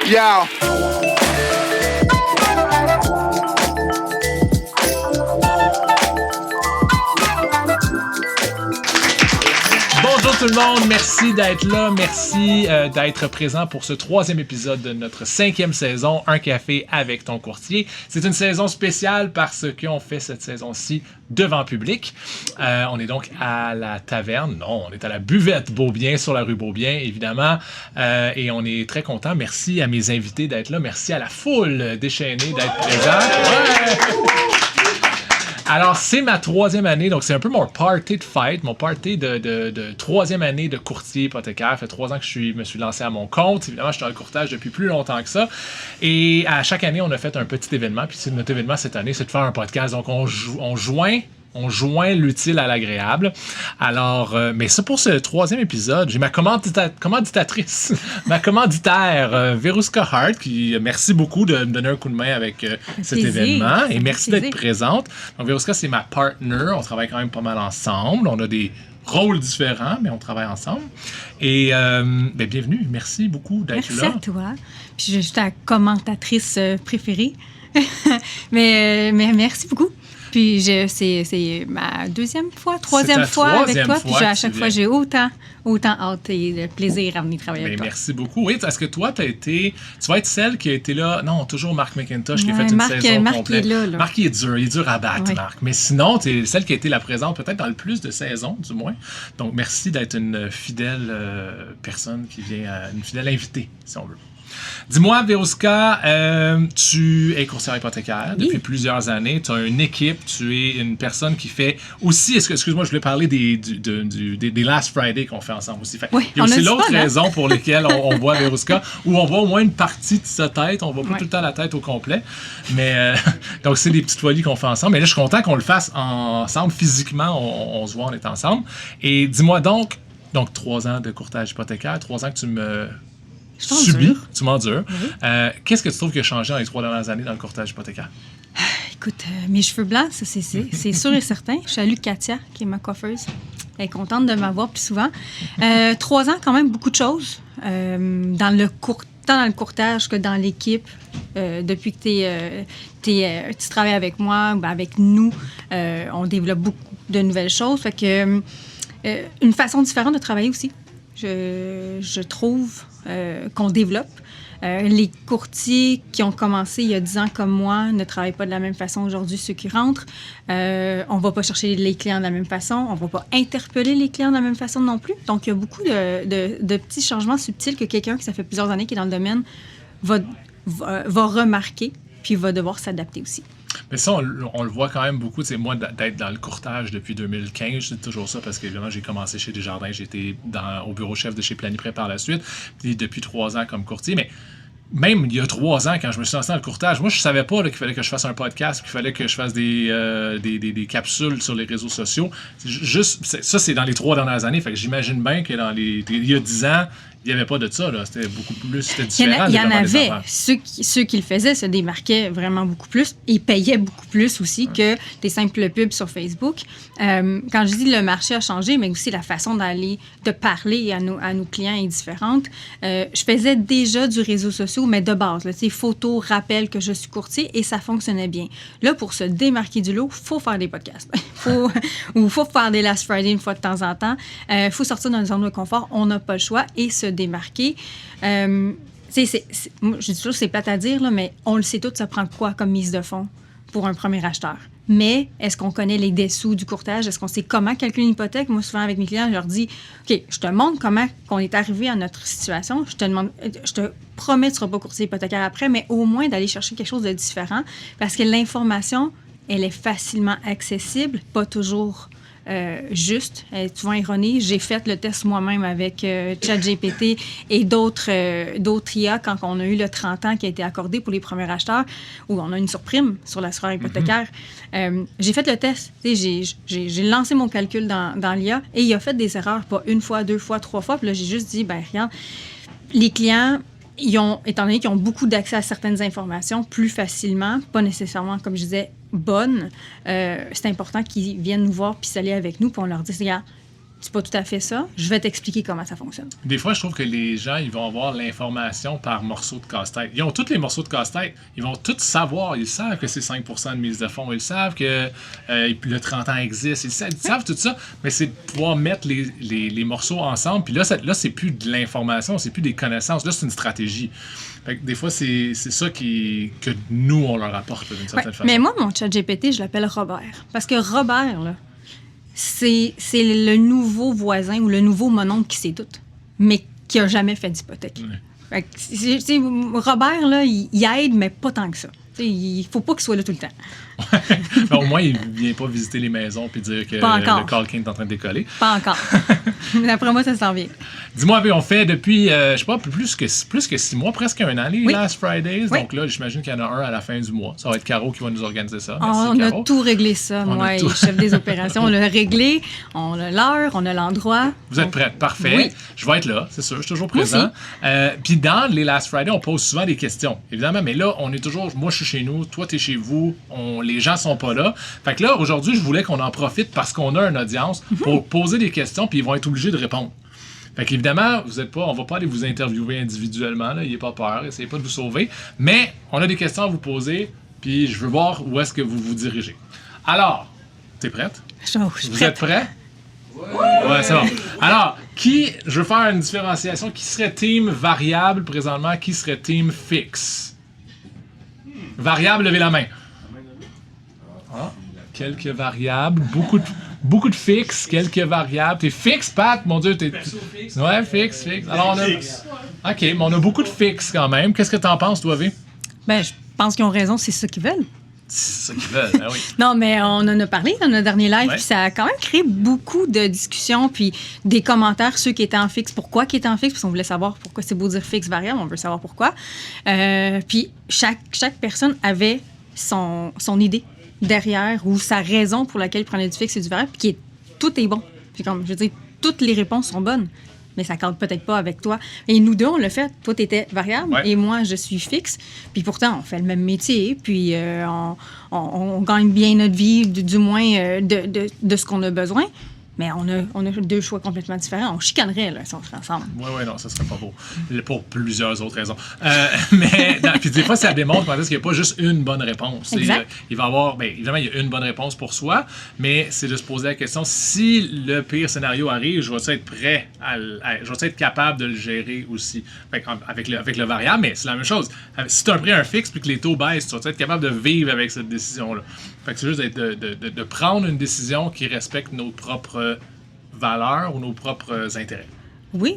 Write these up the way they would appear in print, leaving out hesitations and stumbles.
Yo. Bonjour tout le monde, merci d'être là, merci d'être présent pour ce 3e épisode de notre 5e saison, Un café avec ton courtier. C'est une saison spéciale parce qu'on fait cette saison-ci devant public. On est donc à la taverne, non, on est à la buvette Beaubien, sur la rue Beaubien, évidemment, et on est très content. Merci à mes invités d'être là, merci à la foule déchaînée d'être présente. Ouais! Alors, c'est ma 3e année, donc c'est un peu mon party de fête, mon party de 3e année de courtier hypothécaire. Ça fait 3 ans que je me suis lancé à mon compte. Évidemment, je suis dans le courtage depuis plus longtemps que ça. Et à chaque année, on a fait un petit événement. Puis notre événement cette année, c'est de faire un podcast. Donc, on joint l'utile à l'agréable. Alors, mais ça pour ce 3e épisode, j'ai ma commanditatrice, ma commanditaire, Veruska Hart, qui merci beaucoup de me donner un coup de main avec cet événement. Et merci d'être présente. Donc, Veruska, c'est ma partner. On travaille quand même pas mal ensemble. On a des rôles différents, mais on travaille ensemble. Et bienvenue. Merci beaucoup d'être là. Merci à toi. Puis je suis ta commentatrice préférée. mais merci beaucoup. Puis c'est ma 2e fois, 3e fois avec toi. Puis à chaque fois, j'ai autant hâte et le plaisir à venir travailler avec toi. Merci beaucoup. Oui, est-ce que toi, tu vas être celle qui a été là? Non, toujours Marc McIntosh qui a fait une saison complète. Marc, il est dur à battre, Marc. Mais sinon, tu es celle qui a été la présente peut-être dans le plus de saisons, du moins. Donc, merci d'être une fidèle personne qui vient, une fidèle invitée, si on veut. Dis-moi, Veruska, tu es courtière hypothécaire depuis plusieurs années. Tu as une équipe, tu es une personne qui fait aussi... Excuse-moi, je voulais parler des Last Friday qu'on fait ensemble aussi. Il y a aussi l'autre raison pour laquelle on voit Veruska, où on voit au moins une partie de sa tête. On voit pas tout le temps la tête au complet. Mais donc, c'est des petites folies qu'on fait ensemble. Mais là, je suis content qu'on le fasse ensemble. Physiquement, on se voit, on est ensemble. Et dis-moi donc 3 ans de courtage hypothécaire, 3 ans que tu me... Tu m'endures. Oui. Qu'est-ce que tu trouves qui a changé dans les 3 dernières années dans le courtage hypothécaire? Écoute, mes cheveux blancs, ça, c'est sûr et certain. Je salue Katia, qui est ma coiffeuse. Elle est contente de m'avoir plus souvent. 3 ans, quand même, beaucoup de choses. Tant dans le courtage que dans l'équipe. Depuis que tu travailles avec moi, avec nous, on développe beaucoup de nouvelles choses. Fait que une façon différente de travailler aussi. Je trouve qu'on développe. Les courtiers qui ont commencé il y a 10 ans comme moi ne travaillent pas de la même façon aujourd'hui, ceux qui rentrent. On ne va pas chercher les clients de la même façon. On ne va pas interpeller les clients de la même façon non plus. Donc, il y a beaucoup de petits changements subtils que quelqu'un qui ça fait plusieurs années qui est dans le domaine va remarquer puis va devoir s'adapter aussi. Mais ça, on le voit quand même beaucoup. C'est moi, d'être dans le courtage depuis 2015, je dis toujours ça parce qu'évidemment, j'ai commencé chez Desjardins, j'étais au bureau chef de chez Planiprêt par la suite, puis depuis 3 ans comme courtier. Mais même il y a 3 ans, quand je me suis lancé dans le courtage, moi, je savais pas qu'il fallait que je fasse un podcast, qu'il fallait que je fasse des capsules sur les réseaux sociaux. Ça, c'est dans les 3 dernières années. Fait que j'imagine bien que il y a 10 ans, il n'y avait pas de ça. Là. C'était beaucoup plus, c'était différent. Il y en avait. Ceux qui le faisaient se démarquaient vraiment beaucoup plus et payaient beaucoup plus aussi que des simples pubs sur Facebook. Quand je dis le marché a changé, mais aussi la façon de parler à nos clients est différente. Je faisais déjà du réseau social, mais de base. Photos, rappels que je suis courtier et ça fonctionnait bien. Là, pour se démarquer du lot, il faut faire des podcasts. Il faut faire des Last Friday une fois de temps en temps. Il faut sortir dans une zone de confort. On n'a pas le choix et se démarquer. Moi, je dis toujours, c'est plate à dire, là, mais on le sait tous, ça prend quoi comme mise de fonds pour un premier acheteur? Mais est-ce qu'on connaît les dessous du courtage? Est-ce qu'on sait comment calculer une hypothèque? Moi, souvent, avec mes clients, je leur dis, OK, je te montre comment on est arrivé à notre situation. Je te promets que tu ne seras pas courtier hypothécaire après, mais au moins d'aller chercher quelque chose de différent parce que l'information, elle est facilement accessible, pas toujours juste. Souvent erronée. J'ai fait le test moi-même avec ChatGPT et d'autres IA quand on a eu le 30 ans qui a été accordé pour les premiers acheteurs où on a une surprime sur l'assureur hypothécaire. J'ai fait le test. J'ai lancé mon calcul dans l'IA et il a fait des erreurs, pas 1 fois, 2 fois, 3 fois. Puis là, j'ai juste dit, regarde, les clients... étant donné qu'ils ont beaucoup d'accès à certaines informations plus facilement, pas nécessairement, comme je disais, bonnes, c'est important qu'ils viennent nous voir puis s'allier avec nous, puis on leur dit, regarde, c'est pas tout à fait ça. Je vais t'expliquer comment ça fonctionne. Des fois, je trouve que les gens, ils vont avoir l'information par morceaux de casse-tête. Ils ont tous les morceaux de casse-tête. Ils vont tous savoir. Ils savent que c'est 5% de mise de fonds. Ils savent que le 30 ans existe. Ils savent tout ça. Mais c'est de pouvoir mettre les morceaux ensemble. Puis là, c'est plus de l'information, c'est plus des connaissances. Là, c'est une stratégie. Fait que des fois, c'est ça que nous, on leur apporte d'une certaine façon. Mais moi, mon chat GPT, je l'appelle Robert. Parce que Robert, là, c'est le nouveau voisin ou le nouveau mononcle qui sait tout, mais qui n'a jamais fait d'hypothèque. Fait que, Robert, là, il aide, mais pas tant que ça. Il faut pas qu'il soit là tout le temps. Au moins, il ne vient pas visiter les maisons et dire que le Call King est en train de décoller. Pas encore. D'après moi, ça s'en vient. Dis-moi, on fait depuis, je sais pas, plus que 6 mois, presque un an, les Last Fridays. Oui. Donc là, j'imagine qu'il y en a un à la fin du mois. Ça va être Caro qui va nous organiser ça. On Caro. a tout réglé ça, moi et le chef des opérations. On l'a réglé, on a l'heure, on a l'endroit. Vous êtes prête? Parfait. Oui. Je vais être là, c'est sûr, je suis toujours présent. Puis dans les Last Fridays, on pose souvent des questions, évidemment, mais là, on est toujours, moi je suis chez nous, toi t'es chez vous, les gens sont pas là. Fait que là, aujourd'hui, je voulais qu'on en profite parce qu'on a une audience pour poser des questions, puis ils vont être obligés de répondre. Fait qu'évidemment, on va pas aller vous interviewer individuellement, n'ayez pas peur, essayez pas de vous sauver, mais on a des questions à vous poser, puis je veux voir où est-ce que vous vous dirigez. Alors, t'es prête? Vous êtes prêts? Ouais, c'est bon. Alors, je veux faire une différenciation, qui serait team variable présentement, qui serait team fixe? Variable, levez la main. Ah, quelques variables, beaucoup de fixes, quelques variables. T'es fixe, Pat? Mon Dieu, t'es... Ouais, fixe. Alors, OK, mais on a beaucoup de fixes quand même. Qu'est-ce que t'en penses, toi, V? Ben, je pense qu'ils ont raison, c'est ça qu'ils veulent. C'est ça qu'ils veulent, ben oui. Non, mais on en a parlé dans notre dernier live, puis ça a quand même créé beaucoup de discussions, puis des commentaires, ceux qui étaient en fixe, pourquoi qui étaient en fixe, parce qu'on voulait savoir pourquoi c'est beau dire fixe variable, on veut savoir pourquoi. Puis chaque personne avait son idée derrière ou sa raison pour laquelle il prenait du fixe et du variable, puis tout est bon. Puis comme, je veux dire, toutes les réponses sont bonnes. Mais ça ne cadre peut-être pas avec toi. Et nous deux, on l'a fait. Toi, tu étais variable et moi, je suis fixe. Puis pourtant, on fait le même métier. Puis on gagne bien notre vie, du moins de ce qu'on a besoin. Mais on a deux choix complètement différents. On chicanerait là, si on serait ensemble. Oui, non, ça serait pas beau. Pour plusieurs autres raisons. Mais puis des fois, ça démontre qu'il n'y a pas juste une bonne réponse. Exact. Il va y avoir, évidemment, il y a une bonne réponse pour soi, mais c'est de se poser la question, si le pire scénario arrive, je vais être prêt je vais être capable de le gérer aussi. Avec le variable, mais c'est la même chose. Si tu as pris un fixe puis que les taux baissent, tu vas être capable de vivre avec cette décision-là. Fait que c'est juste de prendre une décision qui respecte nos propres valeurs ou nos propres intérêts. Oui,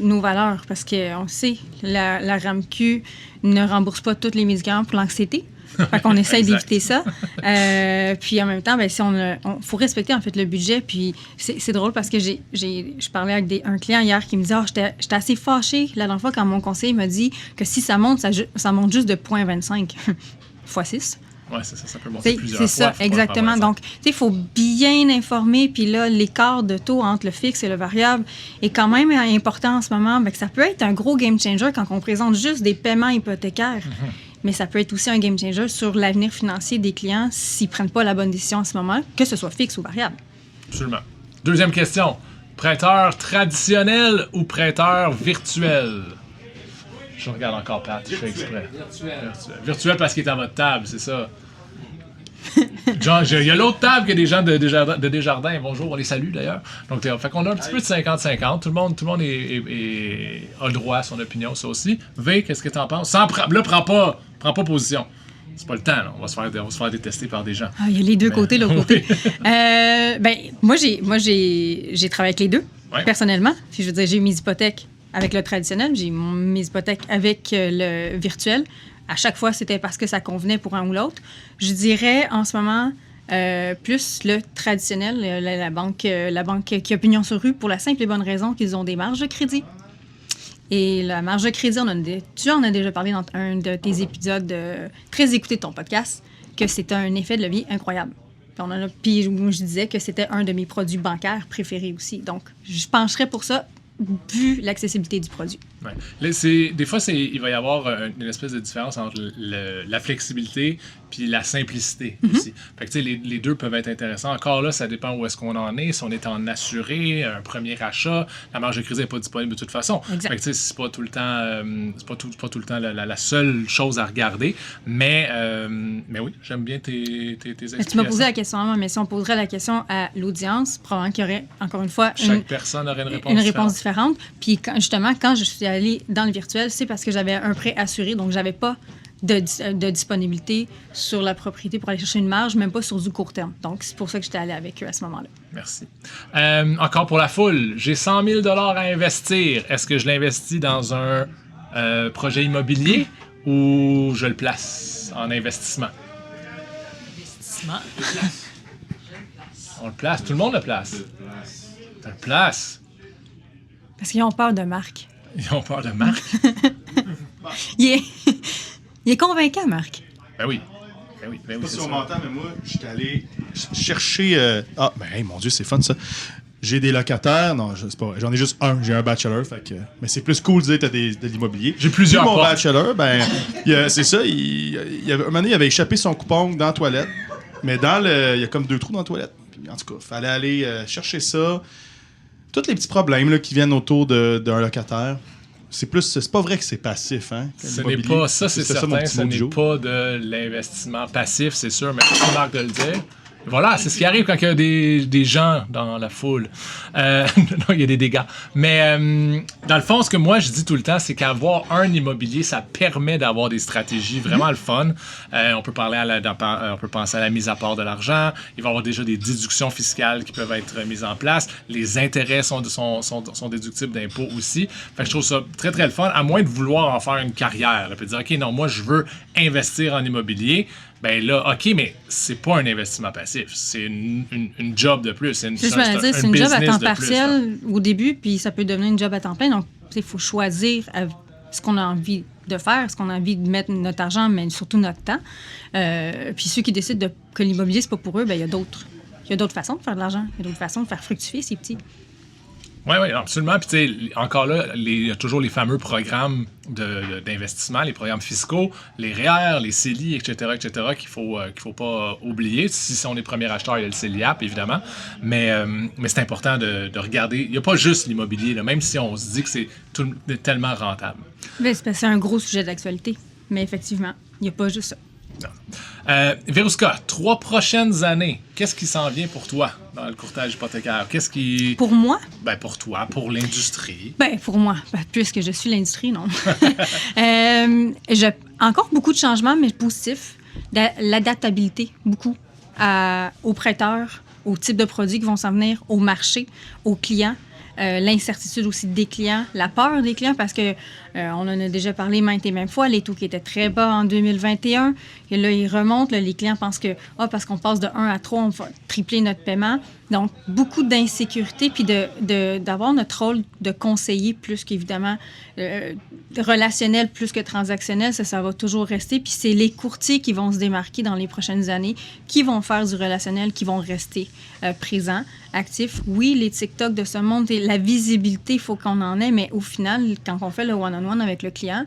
nos valeurs, parce qu'on sait, la RAMQ ne rembourse pas tous les médicaments pour l'anxiété. Fait qu'on essaye d'éviter ça. Puis en même temps, si faut respecter en fait le budget. Puis c'est drôle parce que je parlais avec un client hier qui me disait j'étais assez fâchée la dernière fois quand mon conseiller m'a dit que si ça monte, ça monte juste de 0,25 fois 6. Oui, c'est ça, ça peut monter plusieurs fois. C'est ça, exactement. Donc, il faut bien informer. Puis là, l'écart de taux entre le fixe et le variable est quand même important en ce moment. Que ça peut être un gros game changer quand on présente juste des paiements hypothécaires. Mais ça peut être aussi un game changer sur l'avenir financier des clients s'ils ne prennent pas la bonne décision en ce moment, que ce soit fixe ou variable. Absolument. Deuxième question. Prêteur traditionnel ou prêteur virtuel? Je regarde encore Pat, je fais exprès. Virtuel parce qu'il est à votre table, c'est ça. Genre, il y a l'autre table que des gens de Desjardins. Bonjour, on les salue d'ailleurs. Donc, fait qu'on a un petit peu de 50-50. Tout le monde a le droit à son opinion, ça aussi. V, qu'est-ce que tu en penses? Là, prends pas position. C'est pas le temps, là. On va se faire détester par des gens. Ah, il y a les deux côtés, l'autre côté. Moi, j'ai travaillé avec les deux, personnellement. Puis, je veux dire, j'ai eu mes hypothèques avec le traditionnel, j'ai mes hypothèques avec le virtuel. À chaque fois, c'était parce que ça convenait pour un ou l'autre. Je dirais, en ce moment, plus le traditionnel, la banque qui a pignon sur rue, pour la simple et bonne raison qu'ils ont des marges de crédit. Et la marge de crédit, tu en as déjà parlé dans un de tes épisodes très écoutés de ton podcast, que c'était un effet de levier incroyable. Puis je disais que c'était un de mes produits bancaires préférés aussi. Donc, je pencherais pour ça, vu l'accessibilité du produit. Ouais. Des fois, il va y avoir une espèce de différence entre la flexibilité puis la simplicité aussi. Fait que, tu sais, les deux peuvent être intéressants. Encore là, ça dépend où est-ce qu'on en est. Si on est en assuré, un premier achat, la marge de crédit n'est pas disponible de toute façon. Exact. Fait que, tu sais, c'est pas tout le temps, pas tout le temps la seule chose à regarder. Mais oui, j'aime bien tes explications. Tu m'as posé la question à moi, mais si on poserait la question à l'audience, probablement qu'il y aurait, encore une fois, Chaque personne aurait une réponse différente. Puis quand je suis allée dans le virtuel, c'est parce que j'avais un prêt assuré, donc j'avais pas de disponibilité sur la propriété pour aller chercher une marge, même pas sur du court terme. Donc, c'est pour ça que j'étais allée avec eux à ce moment-là. Merci. Encore pour la foule, j'ai 100 000 $ à investir. Est-ce que je l'investis dans un projet immobilier ou je le place en investissement? On le place. Tout le monde le place. Tu le places. Parce qu'ils ont peur de Marc. Ils ont peur de Marc? Il est convaincant, Marc. Ben oui. Ben oui, pas si on m'entend, mais moi, j'étais allé chercher... hey, mon Dieu, c'est fun, ça. J'ai des locataires. Non, c'est pas vrai. J'en ai juste un. J'ai un bachelor. Fait que, mais c'est plus cool de dire que t'as de l'immobilier. J'ai plusieurs Mon portes. bachelor, c'est ça. Un moment donné, il avait échappé son coupon dans la toilette. Mais il y a comme 2 trous dans la toilette. Puis, en tout cas, il fallait aller chercher ça. Tous les petits problèmes là, qui viennent autour d'un locataire. C'est pas vrai que c'est passif, hein? Ce n'est pas ça, c'est certain. Ce n'est pas pas de l'investissement passif, c'est sûr, mais c'est Marc de le dire. Voilà, c'est ce qui arrive quand il y a des gens dans la foule. Non, il y a des dégâts. Mais dans le fond, ce que moi je dis tout le temps, c'est qu'avoir un immobilier, ça permet d'avoir des stratégies vraiment le fun. On peut on peut penser à la mise à part de l'argent. Il va y avoir déjà des déductions fiscales qui peuvent être mises en place. Les intérêts sont déductibles d'impôts aussi. Fait que je trouve ça très, très le fun, à moins de vouloir en faire une carrière. Là, puis dire, OK, non, moi, je veux investir en immobilier. Ben là, OK, mais c'est pas un investissement passif. C'est une job de plus. C'est une job à temps de partiel au début, puis ça peut devenir une job à temps plein. Donc, il faut choisir ce qu'on a envie de faire, ce qu'on a envie de mettre notre argent, mais surtout notre temps. Puis ceux qui décident que l'immobilier, c'est pas pour eux, ben il y a d'autres façons de faire de l'argent. Il y a d'autres façons de faire fructifier ces petits. Oui, absolument. Puis, tu sais, encore là, il y a toujours les fameux programmes d'investissement, les programmes fiscaux, les REER, les CELI, etc., qu'il faut pas oublier. Si on est premier acheteur, il y a le CELIAP, évidemment. Mais c'est important de regarder. Il n'y a pas juste l'immobilier, là, même si on se dit que c'est tellement rentable. Mais c'est un gros sujet d'actualité. Mais effectivement, il n'y a pas juste ça. Vérouska, 3 prochaines années, qu'est-ce qui s'en vient pour toi dans le courtage hypothécaire? Pour moi? Ben pour toi, pour l'industrie. Ben pour moi, puisque je suis l'industrie, non. Encore beaucoup de changements, mais positifs. L'adaptabilité, beaucoup, aux prêteurs, aux types de produits qui vont s'en venir, au marché, aux clients. L'incertitude aussi des clients, la peur des clients, parce que on en a déjà parlé maintes et maintes fois, les taux qui étaient très bas en 2021, et là, ils remontent. Là, les clients pensent que parce qu'on passe de 1 à 3, on va tripler notre paiement. Donc, beaucoup d'insécurité, puis d'avoir notre rôle de conseiller plus qu'évidemment relationnel plus que transactionnel, ça va toujours rester. Puis c'est les courtiers qui vont se démarquer dans les prochaines années, qui vont faire du relationnel, qui vont rester présents, actifs. Oui, les TikTok de ce monde, et la visibilité, il faut qu'on en ait, mais au final, quand on fait le one-on-one avec le client,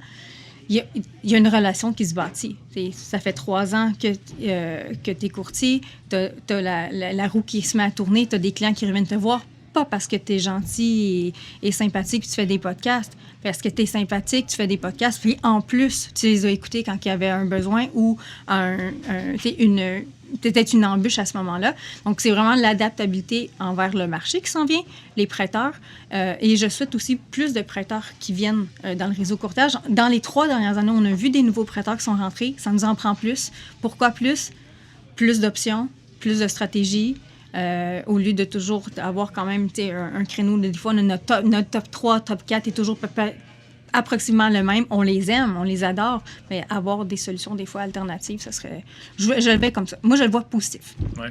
il y a une relation qui se bâtit. Ça fait 3 ans que tu es courtier, tu as la roue qui se met à tourner, tu as des clients qui reviennent te voir, pas parce que tu es gentil et sympathique puis tu fais des podcasts, parce que tu es sympathique, tu fais des podcasts, puis en plus, tu les as écoutés quand il y avait un besoin ou peut-être une embûche à ce moment-là. Donc, c'est vraiment l'adaptabilité envers le marché qui s'en vient, les prêteurs. Et je souhaite aussi plus de prêteurs qui viennent dans le réseau courtage. Dans les 3 dernières années, on a vu des nouveaux prêteurs qui sont rentrés. Ça nous en prend plus. Pourquoi plus? Plus d'options, plus de stratégies. Au lieu de toujours avoir quand même un créneau. Des fois, notre top 3, top 4 est toujours approximativement le même. On les aime, on les adore, mais avoir des solutions des fois alternatives, ça serait... Je le vais comme ça. Moi, je le vois positif. Ouais.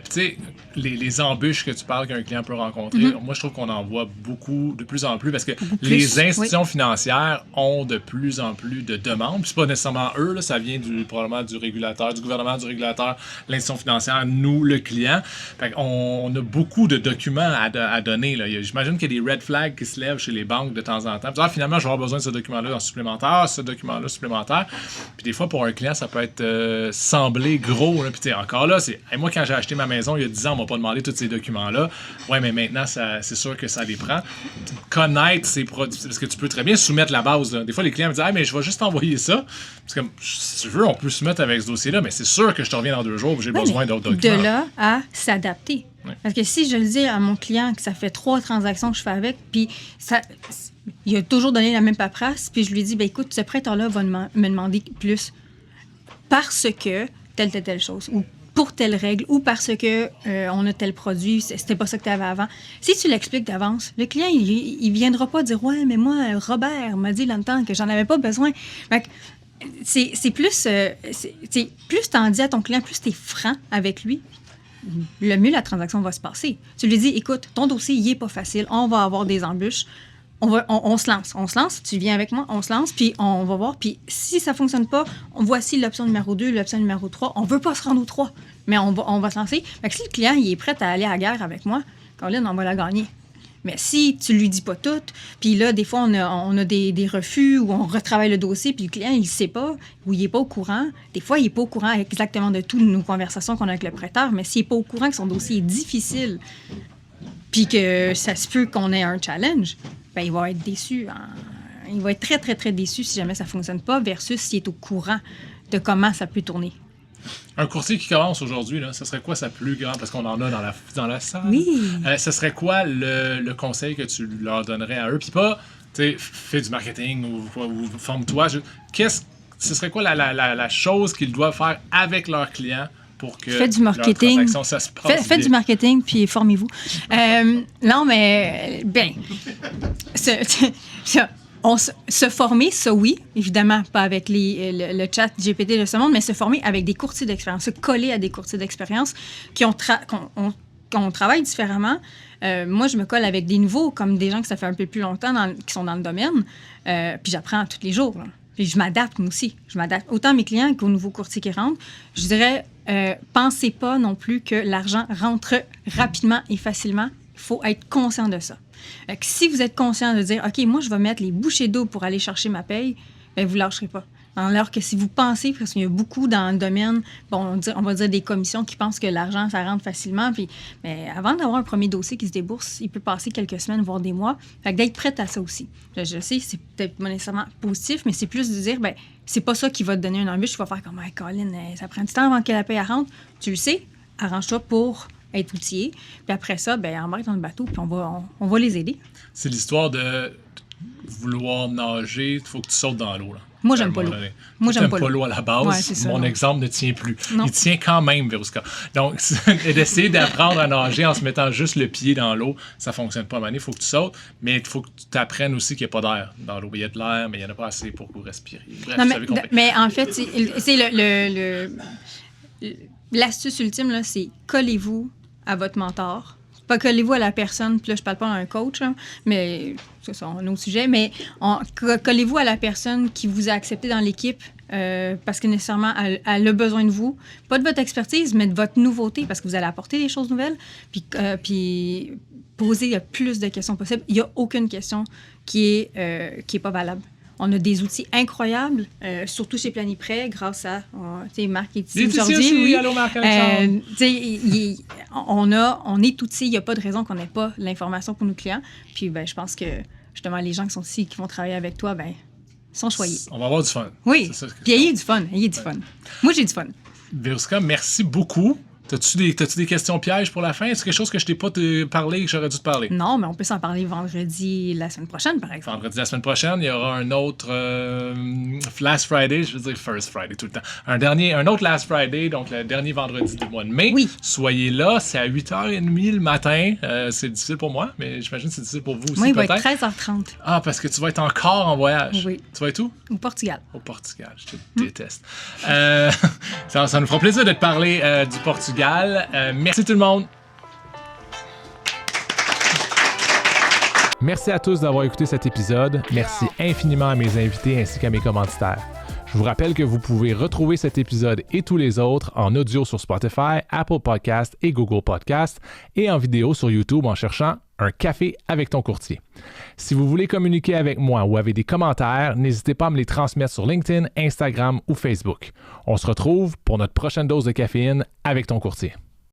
Tu sais, les embûches que tu parles qu'un client peut rencontrer, moi, je trouve qu'on en voit de plus en plus, parce que les institutions financières ont de plus en plus de demandes. Puis c'est pas nécessairement eux, là, ça vient probablement du régulateur, du gouvernement, du régulateur, l'institution financière, nous, le client. Fait on a beaucoup de documents à donner. Là. J'imagine qu'il y a des red flags qui se lèvent chez les banques de temps en temps. Puis, finalement, je vais avoir besoin de ce document-là en supplémentaire, ce document-là supplémentaire. Puis des fois, pour un client, ça peut être semblé gros. Là. Puis encore là, moi, quand j'ai acheté ma maison il y a 10 ans, on m'a pas demandé tous ces documents-là. Ouais, mais maintenant, c'est sûr que ça les prend. Connaître ces produits, parce que tu peux très bien soumettre la base. Là. Des fois, les clients me disent mais je vais juste envoyer ça. Parce que si tu veux, on peut soumettre avec ce dossier-là, mais c'est sûr que je te reviens dans 2 jours, j'ai besoin d'autres documents. De là à s'adapter. Ouais. Parce que si je le dis à mon client que ça fait 3 transactions que je fais avec, puis il a toujours donné la même paperasse, puis je lui dis, écoute, ce prêteur-là va me demander plus parce que telle chose, ou pour telle règle, ou parce que on a tel produit, c'était pas ça que tu avais avant. Si tu l'expliques d'avance, le client, il viendra pas dire, ouais, mais moi, Robert m'a dit longtemps que j'en avais pas besoin. Fait que, c'est plus... plus t'en dis à ton client, plus t'es franc avec lui, le mieux la transaction va se passer. Tu lui dis, écoute, ton dossier, il est pas facile, on va avoir des embûches, on se lance, tu viens avec moi, on se lance, puis on va voir, puis si ça fonctionne pas, voici l'option numéro 2, l'option numéro 3, on veut pas se rendre aux 3, mais on va se lancer. Fait que si le client, il est prêt à aller à la guerre avec moi, Colin, on va la gagner. Mais si tu lui dis pas tout, puis là, des fois, on a des refus ou on retravaille le dossier, puis le client, il sait pas ou il est pas au courant. Des fois, il est pas au courant exactement de toutes nos conversations qu'on a avec le prêteur, mais s'il est pas au courant que son dossier est difficile, puis que ça se peut qu'on ait un challenge, il va être déçu. Il va être très, très, très déçu si jamais ça fonctionne pas, versus s'il est au courant de comment ça peut tourner. Un courtier qui commence aujourd'hui, là, ce serait quoi sa plus grande... Parce qu'on en a dans la salle. Oui. Ce serait quoi le conseil que tu leur donnerais à eux? Puis pas, tu sais, fais du marketing ou forme-toi. Ce serait quoi la chose qu'ils doivent faire avec leurs clients pour que faites du marketing. Leur transaction, ça se passe Faites du marketing, puis formez-vous. Non, mais... Se former, ça oui, évidemment, pas avec le chat GPT de ce monde, mais se former avec des courtiers d'expérience, se coller à des courtiers d'expérience qu'on travaille différemment. Moi, je me colle avec des nouveaux, comme des gens que ça fait un peu plus longtemps, qui sont dans le domaine, puis j'apprends tous les jours. Là. Puis je m'adapte, moi aussi. Je m'adapte autant à mes clients qu'aux nouveaux courtiers qui rentrent. Je dirais, pensez pas non plus que l'argent rentre rapidement et facilement. Il faut être conscient de ça. Si vous êtes conscient de dire, OK, moi, je vais mettre les bouchées d'eau pour aller chercher ma paye, vous ne lâcherez pas. Alors que si vous pensez, parce qu'il y a beaucoup dans le domaine, on va dire des commissions qui pensent que l'argent, ça rentre facilement, mais avant d'avoir un premier dossier qui se débourse, il peut passer quelques semaines, voire des mois. Fait que d'être prête à ça aussi. Je sais, c'est peut-être pas nécessairement positif, mais c'est plus de dire, c'est pas ça qui va te donner une embûche. Tu vas faire comme, Colin, ça prend du temps avant que la paye rentre. Tu le sais, arrange-toi pour être outillé. Puis après ça, embarque dans le bateau, puis on va les aider. C'est l'histoire de vouloir nager, il faut que tu sautes dans l'eau. Là. Moi, j'aime pas l'eau. Moi, j'aime pas l'eau à la base. Ouais, c'est ça, mon non. exemple ne tient plus. Non. Il tient quand même, Verouska. Donc, d'essayer d'apprendre à nager en se mettant juste le pied dans l'eau, ça fonctionne pas. Il faut que tu sautes, mais il faut que tu t'apprennes aussi qu'il n'y a pas d'air dans l'eau. Il y a de l'air, mais il n'y en a pas assez pour vous respirer. Bref, non, mais en fait, c'est l'astuce ultime, là, c'est collez-vous à votre mentor. Pas collez-vous à la personne, puis là, je parle pas d'un coach, là, mais ça, c'est un autre sujet, mais collez-vous à la personne qui vous a accepté dans l'équipe parce que nécessairement, elle a besoin de vous. Pas de votre expertise, mais de votre nouveauté, parce que vous allez apporter des choses nouvelles, puis poser le plus de questions possibles. Il n'y a aucune question qui est pas valable. On a des outils incroyables, surtout chez Planiprêt, grâce à Marc est ici aujourd'hui. Oui, allô Marc Alexandre. On est outillés, il n'y a pas de raison qu'on n'ait pas l'information pour nos clients. Puis je pense que justement les gens qui sont ici, qui vont travailler avec toi, sont choyés. On va avoir du fun. Oui, puis ayez du fun, Moi, j'ai du fun. Verouska, merci beaucoup. T'as-tu des questions pièges pour la fin? Est-ce quelque chose que je t'ai pas parlé que j'aurais dû te parler? Non, mais on peut s'en parler vendredi la semaine prochaine, par exemple. Vendredi la semaine prochaine, il y aura un autre Last Friday, je veux dire First Friday tout le temps. Un autre Last Friday, donc le dernier vendredi du mois de mai. Oui. Soyez là, c'est à 8h30 le matin. C'est difficile pour moi, mais j'imagine que c'est difficile pour vous aussi. Moi, il va peut-être. être 13h30. Ah, parce que tu vas être encore en voyage. Oui. Tu vas être où? Au Portugal. Au Portugal, je te déteste. Ça nous fera plaisir de te parler du Portugal. Merci tout le monde. Merci à tous d'avoir écouté cet épisode. Merci infiniment à mes invités ainsi qu'à mes commanditaires. Je vous rappelle que vous pouvez retrouver cet épisode et tous les autres en audio sur Spotify, Apple Podcasts et Google Podcasts et en vidéo sur YouTube en cherchant un café avec ton courtier. Si vous voulez communiquer avec moi ou avez des commentaires, n'hésitez pas à me les transmettre sur LinkedIn, Instagram ou Facebook. On se retrouve pour notre prochaine dose de caféine avec ton courtier.